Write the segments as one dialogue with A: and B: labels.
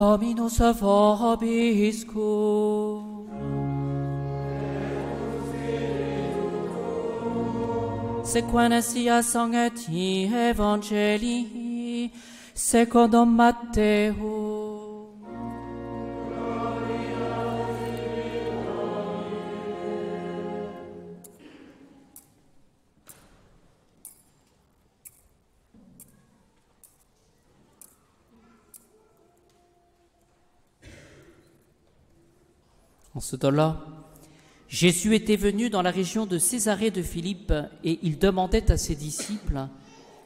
A: Dominus vobiscum. Sequentia sancti Evangelii secundum Mattheum. En ce temps-là, Jésus était venu dans la région de Césarée de Philippe et il demandait à ses disciples,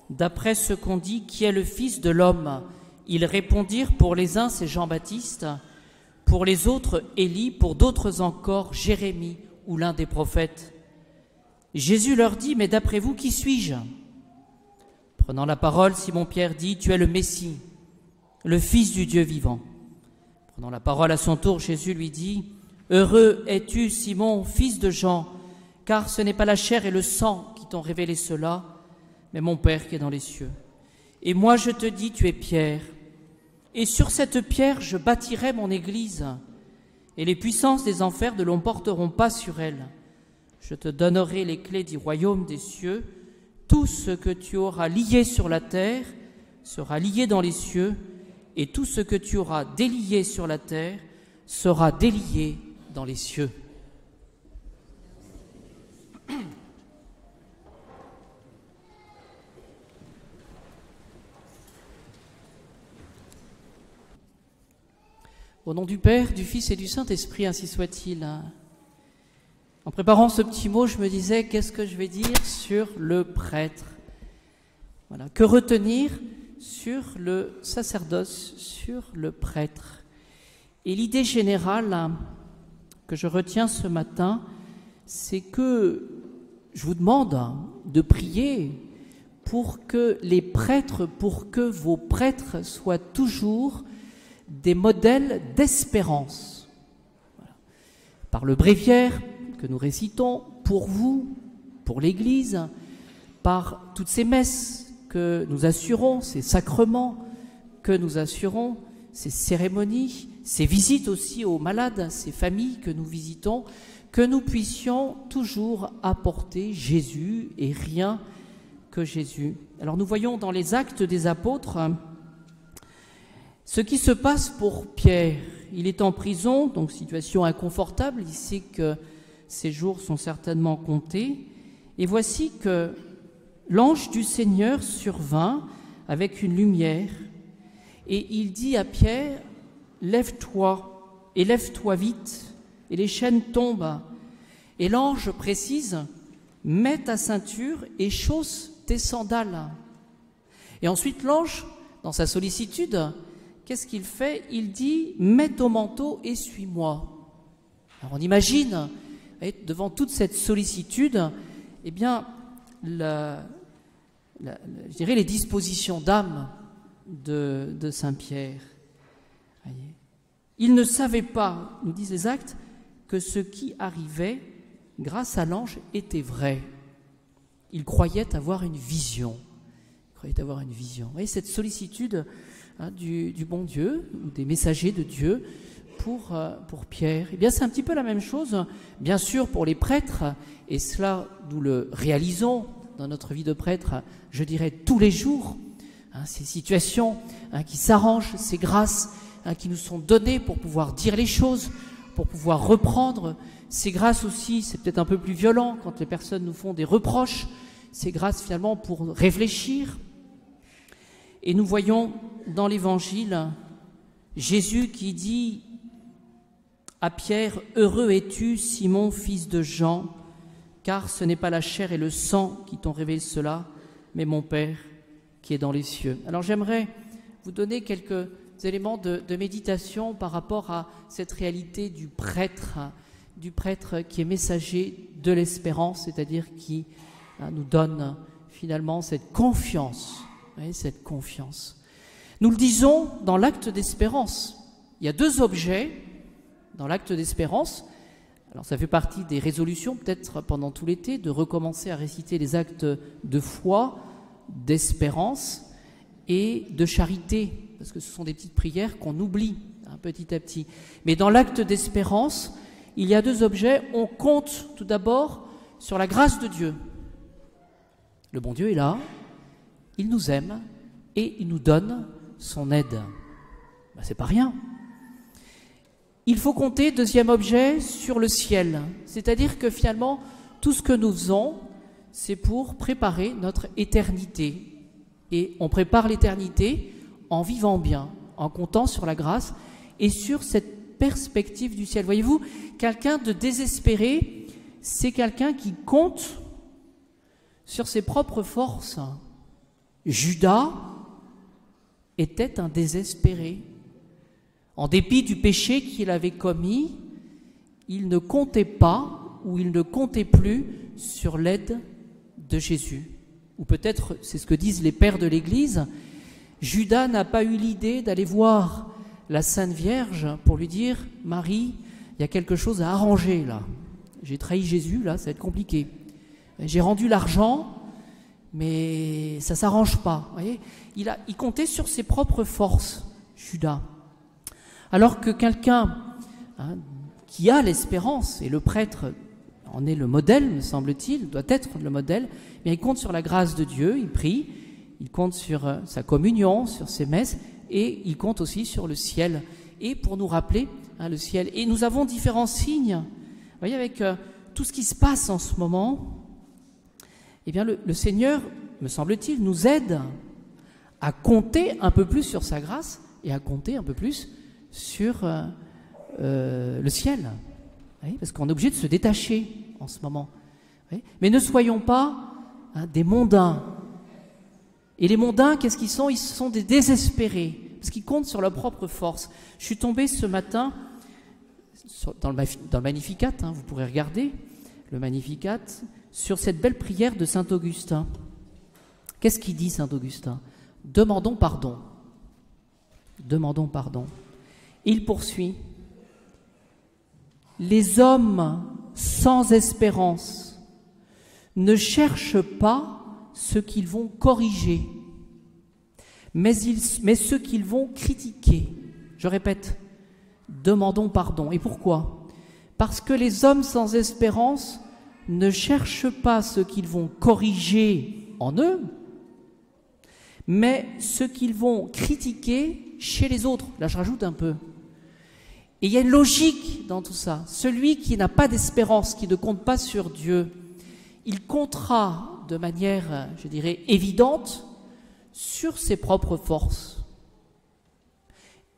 A: d'après ce qu'on dit, qui est le Fils de l'homme? Ils répondirent, pour les uns c'est Jean-Baptiste, pour les autres Élie, pour d'autres encore Jérémie ou l'un des prophètes. Jésus leur dit, mais d'après vous, qui suis-je? Prenant la parole, Simon-Pierre dit, tu es le Messie, le Fils du Dieu vivant. Prenant la parole à son tour, Jésus lui dit, heureux es-tu, Simon, fils de Jean, car ce n'est pas la chair et le sang qui t'ont révélé cela, mais mon Père qui est dans les cieux. Et moi je te dis, tu es Pierre, et sur cette pierre je bâtirai mon église, et les puissances des enfers ne l'emporteront pas sur elle. Je te donnerai les clés du royaume des cieux. Tout ce que tu auras lié sur la terre sera lié dans les cieux, et tout ce que tu auras délié sur la terre sera délié dans les cieux. Au nom du Père, du Fils et du Saint-Esprit, ainsi soit-il. En préparant ce petit mot, je me disais, qu'est-ce que je vais dire sur le prêtre? Voilà. Que retenir sur le sacerdoce, sur le prêtre? Et l'idée générale que je retiens ce matin, c'est que je vous demande de prier pour que les prêtres, pour que vos prêtres soient toujours des modèles d'espérance. Voilà. Par le bréviaire que nous récitons, pour vous, pour l'Église, par toutes ces messes que nous assurons, ces sacrements que nous assurons, ces cérémonies, ces visites aussi aux malades, ces familles que nous visitons, que nous puissions toujours apporter Jésus et rien que Jésus. Alors nous voyons dans les Actes des Apôtres ce qui se passe pour Pierre. Il est en prison, donc situation inconfortable, il sait que ses jours sont certainement comptés. Et voici que l'ange du Seigneur survint avec une lumière et il dit à Pierre, lève-toi et lève-toi vite. Et les chaînes tombent. Et l'ange précise, mets ta ceinture et chausse tes sandales. Et ensuite l'ange, dans sa sollicitude, qu'est-ce qu'il fait? Il dit, mets ton manteau et suis-moi. Alors on imagine, devant toute cette sollicitude, eh bien, je dirais les dispositions d'âme de Saint-Pierre. Voyez. Il ne savait pas, nous disent les Actes, que ce qui arrivait grâce à l'ange était vrai. Il croyait avoir une vision. Vous voyez, cette sollicitude du bon Dieu, ou des messagers de Dieu pour Pierre. Eh bien, c'est un petit peu la même chose, bien sûr, pour les prêtres, et cela, nous le réalisons dans notre vie de prêtre, je dirais, tous les jours. Ces situations qui s'arrangent, ces grâces qui nous sont données pour pouvoir dire les choses, pour pouvoir reprendre. Ces grâces aussi, c'est peut-être un peu plus violent quand les personnes nous font des reproches. Ces grâces finalement pour réfléchir. Et nous voyons dans l'Évangile Jésus qui dit à Pierre, « Heureux es-tu, Simon, fils de Jean, car ce n'est pas la chair et le sang qui t'ont révélé cela, mais mon Père qui est dans les cieux. » Alors j'aimerais vous donner quelques éléments de méditation par rapport à cette réalité du prêtre qui est messager de l'espérance, c'est-à-dire qui nous donne finalement cette confiance. Cette confiance. Nous le disons dans l'acte d'espérance. Il y a deux objets dans l'acte d'espérance. Alors ça fait partie des résolutions, peut-être pendant tout l'été, de recommencer à réciter les actes de foi, d'espérance et de charité. parce que ce sont des petites prières qu'on oublie petit à petit. Mais dans l'acte d'espérance, il y a 2 objets. On compte tout d'abord sur la grâce de Dieu. Le bon Dieu est là, il nous aime et il nous donne son aide. C'est pas rien. Il faut compter, 2e objet, sur le ciel. C'est-à-dire que finalement, tout ce que nous faisons, c'est pour préparer notre éternité. Et on prépare l'éternité en vivant bien, en comptant sur la grâce et sur cette perspective du ciel. Voyez-vous, quelqu'un de désespéré, c'est quelqu'un qui compte sur ses propres forces. Judas était un désespéré. En dépit du péché qu'il avait commis, il ne comptait pas ou il ne comptait plus sur l'aide de Jésus. Ou peut-être, c'est ce que disent les pères de l'Église, Judas n'a pas eu l'idée d'aller voir la Sainte Vierge pour lui dire « Marie, il y a quelque chose à arranger là. J'ai trahi Jésus, là, ça va être compliqué. J'ai rendu l'argent, mais ça ne s'arrange pas. » Vous voyez, il comptait sur ses propres forces, Judas. Alors que quelqu'un qui a l'espérance, et le prêtre en est le modèle, me semble-t-il, doit être le modèle, mais il compte sur la grâce de Dieu, il prie, il compte sur sa communion, sur ses messes, et il compte aussi sur le ciel, et pour nous rappeler le ciel. Et nous avons différents signes. Vous voyez, avec tout ce qui se passe en ce moment, eh bien le Seigneur, me semble-t-il, nous aide à compter un peu plus sur sa grâce et à compter un peu plus sur le ciel. Oui, parce qu'on est obligé de se détacher en ce moment. Oui, mais ne soyons pas des mondains. Et les mondains, qu'est-ce qu'ils sont? Ils sont des désespérés, parce qu'ils comptent sur leur propre force. Je suis tombé ce matin dans le Magnificat, vous pourrez regarder le Magnificat, sur cette belle prière de saint Augustin. Qu'est-ce qu'il dit, saint Augustin? Demandons pardon. Demandons pardon. Il poursuit. Les hommes sans espérance ne cherchent pas ce qu'ils vont corriger, mais ce qu'ils vont critiquer. Je répète, demandons pardon. Et pourquoi? Parce que les hommes sans espérance ne cherchent pas ce qu'ils vont corriger en eux, mais ce qu'ils vont critiquer chez les autres. Là, je rajoute un peu. Et il y a une logique dans tout ça. Celui qui n'a pas d'espérance, qui ne compte pas sur Dieu, il comptera de manière, je dirais, évidente sur ses propres forces.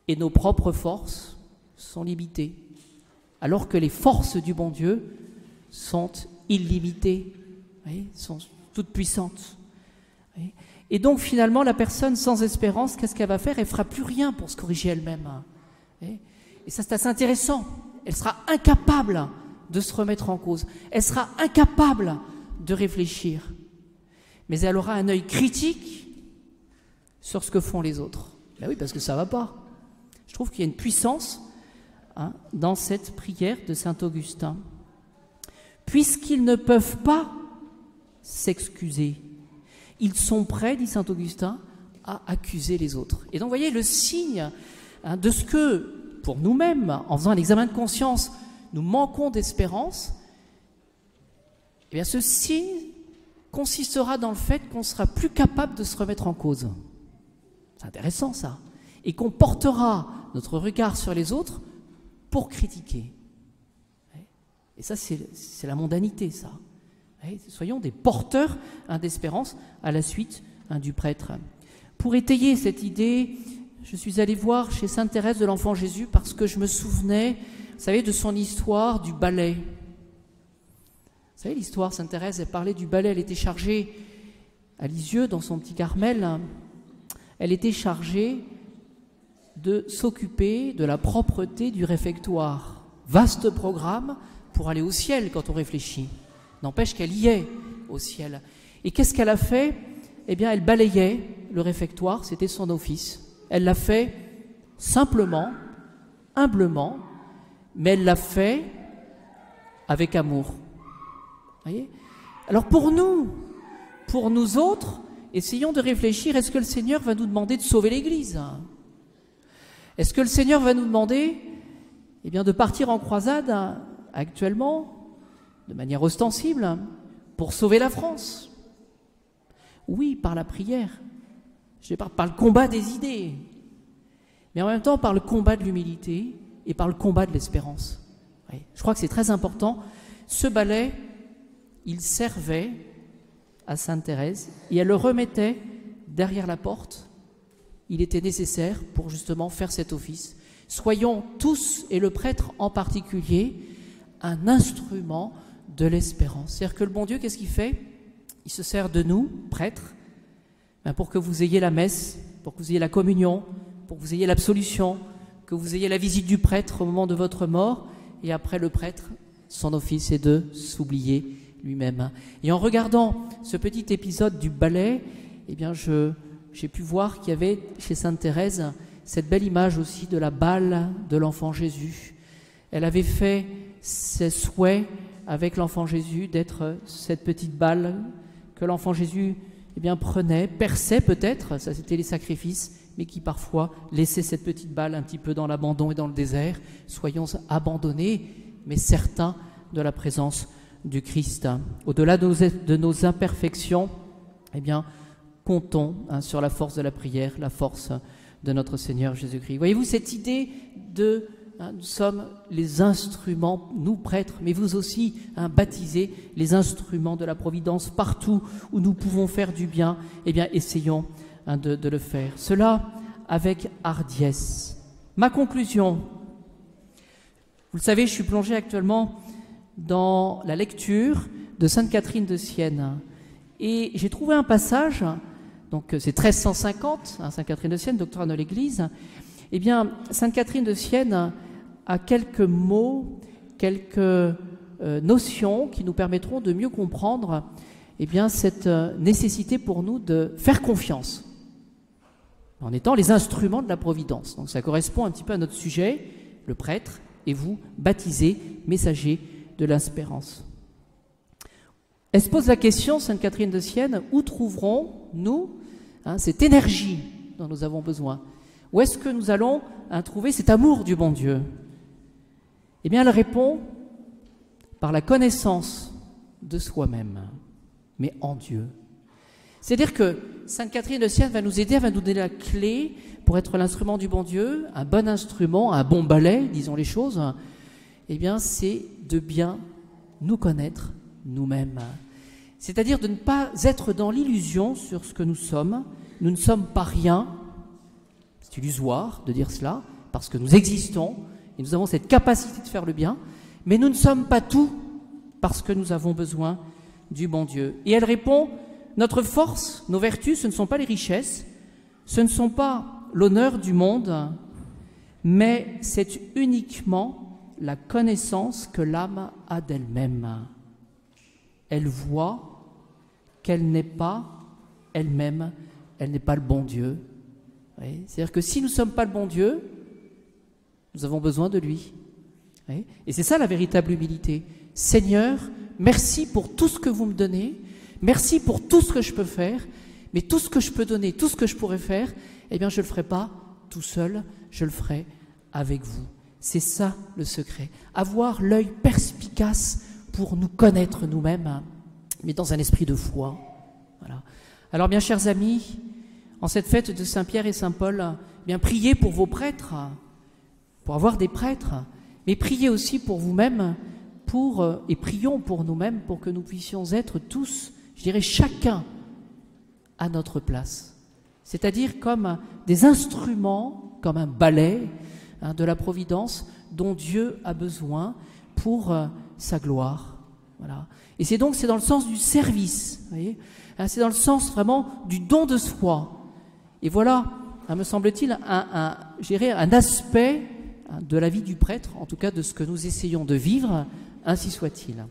A: Et nos propres forces sont limitées, alors que les forces du bon Dieu sont illimitées, sont toutes puissantes. Et donc finalement, la personne sans espérance, qu'est-ce qu'elle va faire? Elle ne fera plus rien pour se corriger elle-même. Et ça, c'est assez intéressant. Elle sera incapable de se remettre en cause. Elle sera incapable de réfléchir. Mais elle aura un œil critique sur ce que font les autres. Ben oui, parce que ça ne va pas. Je trouve qu'il y a une puissance dans cette prière de saint Augustin. Puisqu'ils ne peuvent pas s'excuser, ils sont prêts, dit saint Augustin, à accuser les autres. Et donc, vous voyez, le signe de ce que, pour nous-mêmes, en faisant un examen de conscience, nous manquons d'espérance, eh bien, ce signe consistera dans le fait qu'on sera plus capable de se remettre en cause. C'est intéressant, ça. Et qu'on portera notre regard sur les autres pour critiquer. Et ça, c'est la mondanité, ça. Soyons des porteurs d'espérance à la suite du prêtre. Pour étayer cette idée, je suis allé voir chez sainte Thérèse de l'Enfant Jésus parce que je me souvenais, vous savez, de son histoire du balai. Vous savez, l'histoire, sainte Thérèse, elle parlait du balai, elle était chargée à Lisieux, dans son petit Carmel, elle était chargée de s'occuper de la propreté du réfectoire. Vaste programme pour aller au ciel quand on réfléchit. N'empêche qu'elle y est au ciel. Et qu'est-ce qu'elle a fait? Eh bien, elle balayait le réfectoire, c'était son office. Elle l'a fait simplement, humblement, mais elle l'a fait avec amour. Voyez? Alors pour nous autres, essayons de réfléchir, est-ce que le Seigneur va nous demander de sauver l'Église? Est-ce que le Seigneur va nous demander de partir en croisade actuellement, de manière ostensible, pour sauver la France? Oui, par la prière. Je parle par le combat des idées, mais en même temps par le combat de l'humilité et par le combat de l'espérance. Oui, je crois que c'est très important. Ce balai, il servait à Sainte Thérèse et elle le remettait derrière la porte. Il était nécessaire pour justement faire cet office. Soyons tous, et le prêtre en particulier, un instrument de l'espérance. C'est-à-dire que le bon Dieu, qu'est-ce qu'il fait? Il se sert de nous, prêtres, pour que vous ayez la messe, pour que vous ayez la communion, pour que vous ayez l'absolution, que vous ayez la visite du prêtre au moment de votre mort, et après le prêtre, son office est de s'oublier lui-même. Et en regardant ce petit épisode du ballet, j'ai pu voir qu'il y avait chez Sainte Thérèse cette belle image aussi de la balle de l'enfant Jésus. Elle avait fait ses souhaits avec l'enfant Jésus d'être cette petite balle que l'enfant Jésus prenait, perçait peut-être, ça c'était les sacrifices, mais qui parfois laissait cette petite balle un petit peu dans l'abandon et dans le désert. Soyons abandonnés, mais certains de la présence du Christ. Au-delà de nos imperfections, comptons sur la force de la prière, la force de notre Seigneur Jésus-Christ. Voyez-vous cette idée de nous sommes les instruments, nous prêtres, mais vous aussi, baptisés, les instruments de la providence partout où nous pouvons faire du bien, essayons de le faire. Cela avec hardiesse. Ma conclusion, vous le savez, je suis plongé actuellement dans la lecture de Sainte Catherine de Sienne et j'ai trouvé un passage, donc c'est 1350, Sainte Catherine de Sienne, doctrine de l'Église. Sainte Catherine de Sienne a quelques mots, quelques notions qui nous permettront de mieux comprendre cette nécessité pour nous de faire confiance en étant les instruments de la providence. Donc ça correspond un petit peu à notre sujet, le prêtre et vous, baptisés, messagers de l'espérance. Elle se pose la question, Sainte Catherine de Sienne, où trouverons-nous cette énergie dont nous avons besoin? Où est-ce que nous allons trouver cet amour du bon Dieu? Elle répond par la connaissance de soi-même, mais en Dieu. C'est-à-dire que Sainte Catherine de Sienne va nous aider, elle va nous donner la clé pour être l'instrument du bon Dieu, un bon instrument, un bon balai, disons les choses. C'est de bien nous connaître nous-mêmes. C'est-à-dire de ne pas être dans l'illusion sur ce que nous sommes. Nous ne sommes pas rien. C'est illusoire de dire cela, parce que nous existons et nous avons cette capacité de faire le bien, mais nous ne sommes pas tout, parce que nous avons besoin du bon Dieu. Et elle répond, notre force, nos vertus, ce ne sont pas les richesses, ce ne sont pas l'honneur du monde, mais c'est uniquement la connaissance que l'âme a d'elle-même. Elle voit qu'elle n'est pas elle-même, elle n'est pas le bon Dieu. Oui, c'est-à-dire que si nous ne sommes pas le bon Dieu, nous avons besoin de lui. Oui, et c'est ça la véritable humilité. Seigneur, merci pour tout ce que vous me donnez, merci pour tout ce que je peux faire, mais tout ce que je peux donner, tout ce que je pourrais faire, je ne le ferai pas tout seul, je le ferai avec vous. C'est ça le secret. Avoir l'œil perspicace pour nous connaître nous-mêmes, mais dans un esprit de foi. Voilà. Alors, bien chers amis, en cette fête de Saint-Pierre et Saint-Paul, priez pour vos prêtres, pour avoir des prêtres, mais priez aussi pour vous-même, et prions pour nous-mêmes, pour que nous puissions être tous, je dirais chacun, à notre place. C'est-à-dire comme des instruments, comme un balai de la providence dont Dieu a besoin pour sa gloire. Voilà. Et c'est dans le sens du service, vous voyez, c'est dans le sens vraiment du don de soi. Et voilà, me semble-t-il, un aspect de la vie du prêtre, en tout cas de ce que nous essayons de vivre, ainsi soit-il.